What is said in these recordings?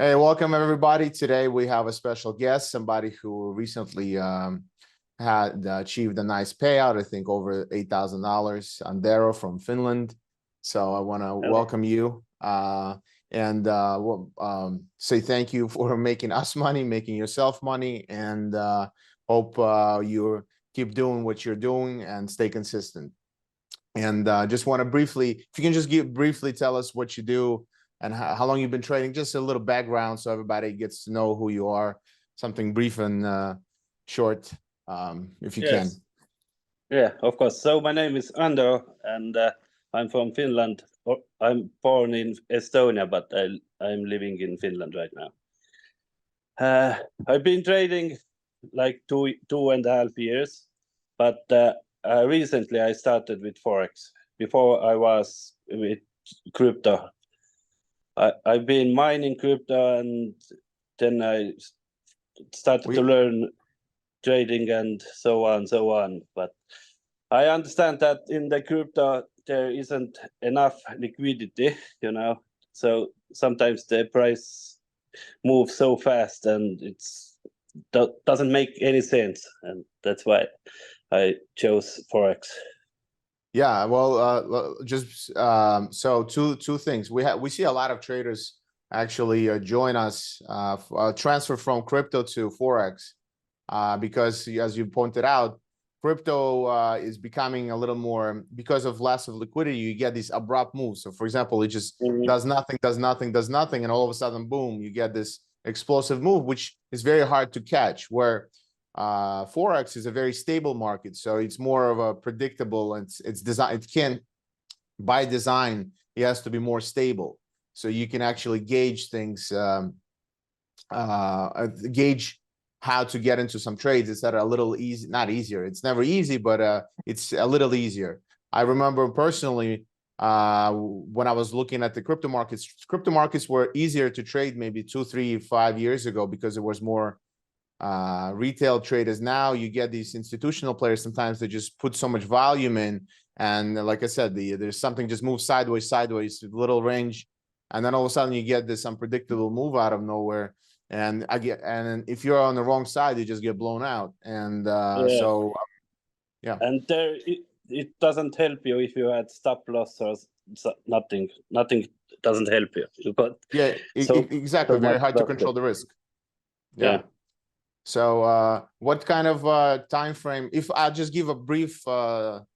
Hey, welcome everybody. Today we have a special guest, somebody who recently had achieved a nice payout, I think over $8,000, Andero from Finland. So I want to welcome you and say thank you for making us money, making yourself money, and hope you keep doing what you're doing and stay consistent. And just want to briefly, if you can just briefly tell us what you do and how long you've been trading, just a little background so everybody gets to know who you are, something brief and short, if you can. Yeah, of course. So my name is Andero, and I'm from Finland. I'm born in Estonia, but I'm living in Finland right now. I've been trading like two and a half years, but recently I started with Forex. Before I was with crypto. I've been mining crypto, and then I started to learn trading and so on. But I understand that in the crypto there isn't enough liquidity, so sometimes the price moves so fast and doesn't make any sense, and that's why I chose Forex. Yeah, well, so two things. We see a lot of traders actually join us, transfer from crypto to Forex, because as you pointed out, crypto is becoming a little more, because of less of liquidity, you get these abrupt moves. So for example, it just does nothing, and all of a sudden, boom, you get this explosive move, which is very hard to catch, where Forex is a very stable market, so it's more of a predictable, and it's designed, it can, by design, it has to be more stable, so you can actually gauge things, gauge how to get into some trades. It's a little easy, not easier, it's never easy, but it's a little easier. I remember personally, when I was looking at the crypto markets were easier to trade maybe 2, 3, 5 years ago, because there was more retail traders. Now you get these institutional players, sometimes they just put so much volume in, and like I said, there's something just moves sideways, little range, and then all of a sudden you get this unpredictable move out of nowhere, and if you're on the wrong side, you just get blown out. And so yeah, and there it doesn't help you if you had stop loss or nothing doesn't help you. But yeah, exactly, very hard to control the risk. Yeah. So what kind of time frame, if I just give a brief background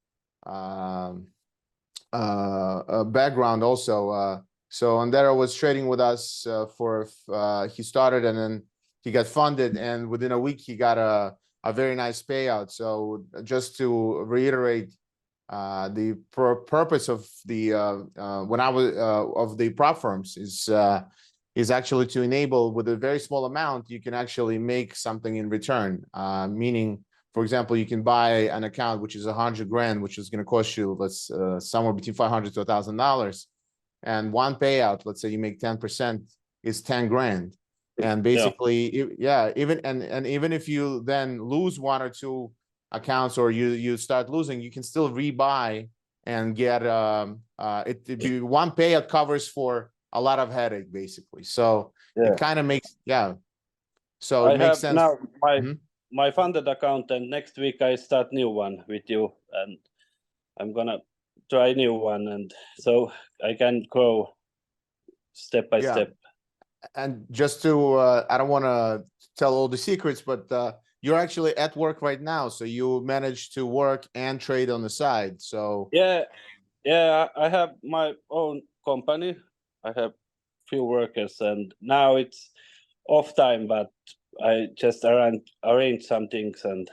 also, so Andero was trading with us he started, and then he got funded, and within a week he got a very nice payout. So just to reiterate, the purpose of the of the prop firms is actually to enable, with a very small amount, you can actually make something in return. Meaning, for example, you can buy an account which is 100 grand, which is going to cost you, somewhere between $500 to $1,000, and one payout, let's say you make 10%, is 10 grand. And basically, even if you then lose 1 or 2 accounts, or you start losing, you can still rebuy and get one payout covers for a lot of headache, basically. So it kind of makes, so it makes sense. Now my funded account, and next week I start new one with you, and I'm gonna try new one, and so I can grow step by step. And just to I don't want to tell all the secrets, but you're actually at work right now, so you manage to work and trade on the side. So yeah, I have my own company. I have few workers, and now it's off time, but I just arrange some things. And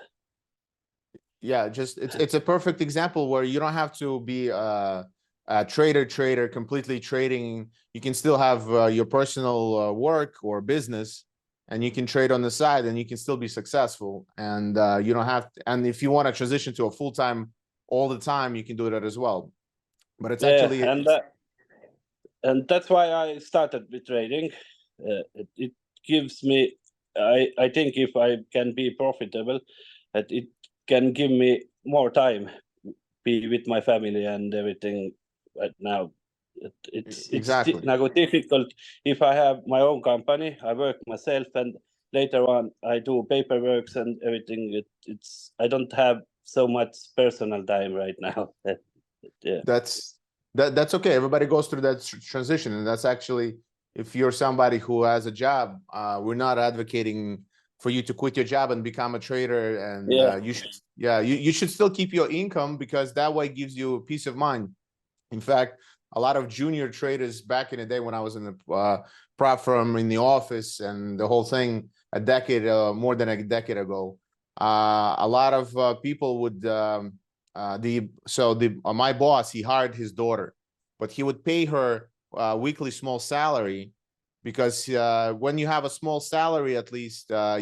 just it's a perfect example where you don't have to be a trader completely trading. You can still have your personal work or business, and you can trade on the side, and you can still be successful. And you don't have to, and if you want to transition to a full-time all the time, you can do that as well. But it's actually, and that's why I started with trading. It gives me, I think, if I can be profitable, that it can give me more time, be with my family and everything right now. It's Exactly. now difficult. If I have my own company, I work myself, and later on I do paperwork and everything. I don't have so much personal time right now. Yeah. That's okay. Everybody goes through that transition, and that's actually, if you're somebody who has a job, we're not advocating for you to quit your job and become a trader. And Yeah. you should still keep your income, because that way gives you peace of mind. In fact, a lot of junior traders back in the day, when I was in the prop firm, in the office and the whole thing, more than a decade ago, a lot of people would my boss, he hired his daughter, but he would pay her weekly small salary, because when you have a small salary, at least or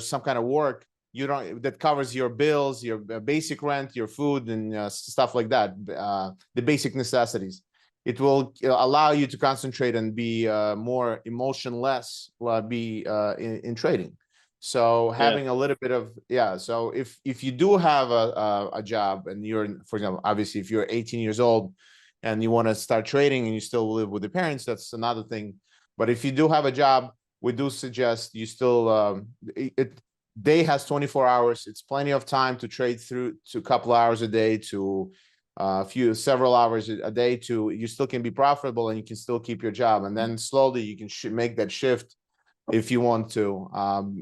some kind of work, that covers your bills, your basic rent, your food, and stuff like that, the basic necessities. It will allow you to concentrate and be more emotionless, in trading. So having a little bit of, so if you do have a job, and you're, for example, obviously if you're 18 years old and you want to start trading and you still live with your parents, that's another thing. But if you do have a job, we do suggest you still day has 24 hours. It's plenty of time to trade through to a couple hours a day to several hours a day, to you still can be profitable and you can still keep your job. And then slowly you can make that shift if you want to,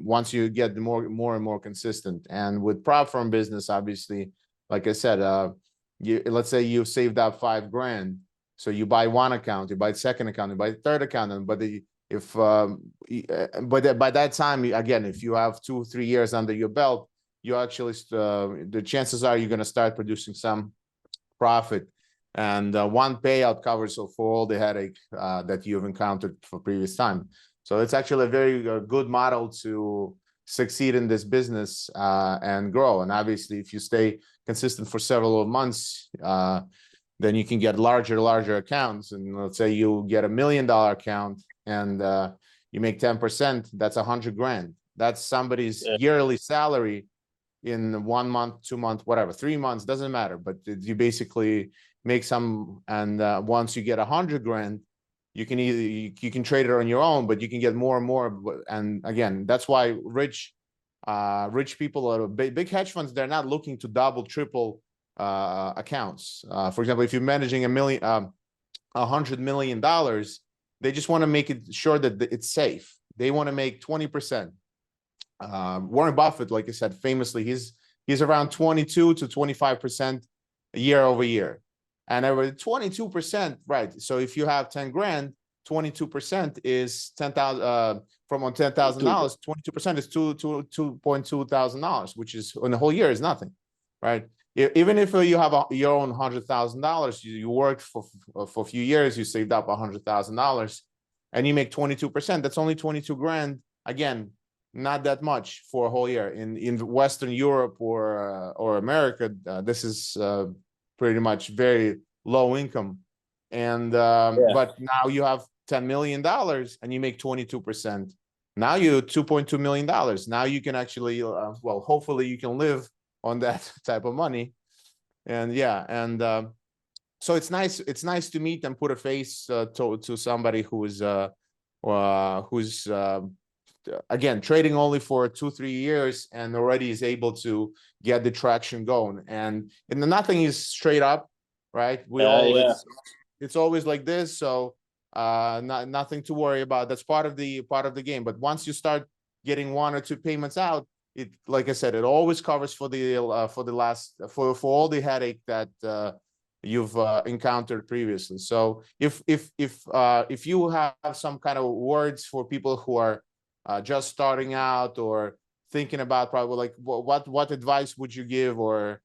once you get more and more consistent. And with prop firm business, obviously, like I said, let's say you saved up $5,000. So you buy one account, you buy the second account, you buy the third account, but by that time, again, if you have 2-3 years under your belt, you actually the chances are you're going to start producing some profit, and one payout covers for all the headache that you've encountered for previous time. So it's actually a very good model to succeed in this business and grow. And obviously, if you stay consistent for several months, then you can get larger accounts. And let's say you get $1 million account and you make 10%, that's $100,000. That's somebody's yearly salary in 1 month, 2 months, whatever, 3 months, doesn't matter. But you basically make some, and once you get $100,000, you can you can trade it on your own, but you can get more and more. And again, that's why rich people, or big hedge funds, they're not looking to double, triple accounts. For example, if you're managing $100 million, they just want to make it sure that it's safe. They want to make 20%. Warren Buffett, like I said, famously, he's around 22 to 25% year over year. And over 22%, right? So if you have $10,000, 22% is 10,000 from on $10,000. 22% is $2,200, which is on the whole year is nothing, right? Even if you have your own $100,000, you worked for a few years, you saved up $100,000, and you make 22%. That's only $22,000. Again, not that much for a whole year. In Western Europe or America, this is pretty much very low income. And but now you have $10 million and you make 22%. Now you're $2.2 million. Now you can actually, well, hopefully you can live on that type of money. And so it's nice. It's nice to meet and put a face to somebody who's again, trading only for 2-3 years and already is able to get the traction going. And nothing is straight up, right? It's always like this. So nothing to worry about. That's part of the game. But once you start getting 1 or 2 payments out, it, like I said, it always covers for all the headache that you've encountered previously. So if you have some kind of words for people who are just starting out or thinking about, probably, like what advice would you give? Or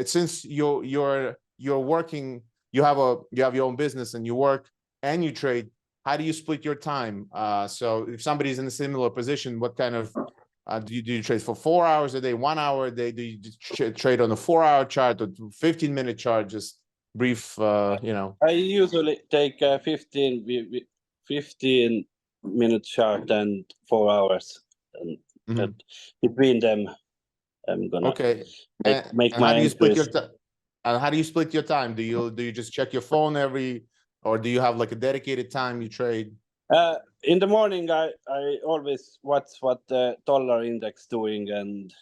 since you're working, you have your own business and you work and you trade, how do you split your time? So if somebody's in a similar position, what kind of do you trade for 4 hours a day, 1 hour a day? Do you trade on a 4-hour chart or 15-minute chart? Just brief, I usually take 15-minute chart and 4 hours, and between them I'm gonna make and my how do you split entries. how do you split your time? Do you just check your phone or do you have like a dedicated time you trade? In the morning, I always watch what the dollar index doing, and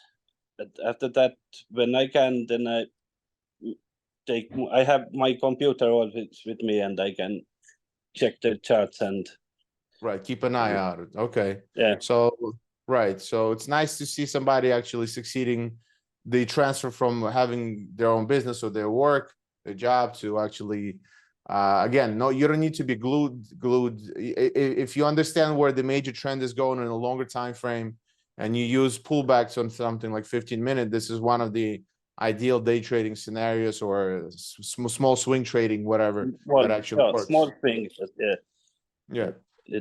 after that, when I can, then I have my computer always with me, and I can check the charts and Right, keep an eye out. Okay. yeah. So right, so it's nice to see somebody actually succeeding the transfer from having their own business or their work, their job, to actually again, no, you don't need to be glued. If you understand where the major trend is going in a longer time frame, and you use pullbacks on something like 15-minute, this is one of the ideal day trading scenarios, or small swing trading, whatever, that actually works. Small thing, yeah. Yeah.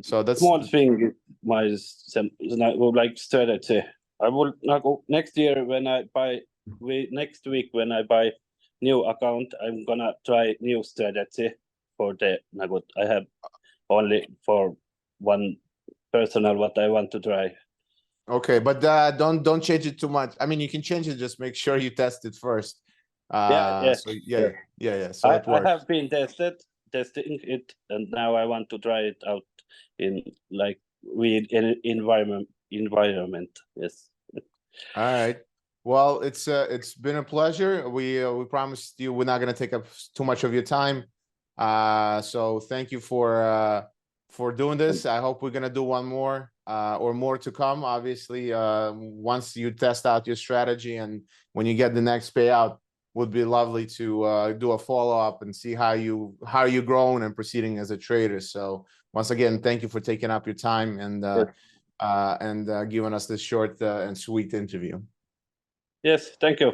So that's small thing. My like strategy. I will go next year when I buy. Next week when I buy new account, I'm gonna try new strategy for the Nagut. I have only for one personal what I want to try. Okay, but don't change it too much. I mean, you can change it. Just make sure you test it first. Yeah. So yeah. So it works. I have been testing it, and now I want to try it out in like real environment. Yes. All right. Well, it's been a pleasure. We promised you we're not gonna take up too much of your time. So thank you for doing this. I hope we're gonna do one more or more to come. Obviously, once you test out your strategy and when you get the next payout, would be lovely to do a follow-up and see how you're growing and proceeding as a trader. So once again, thank you for taking up your time and giving us this short and sweet interview. Yes, thank you.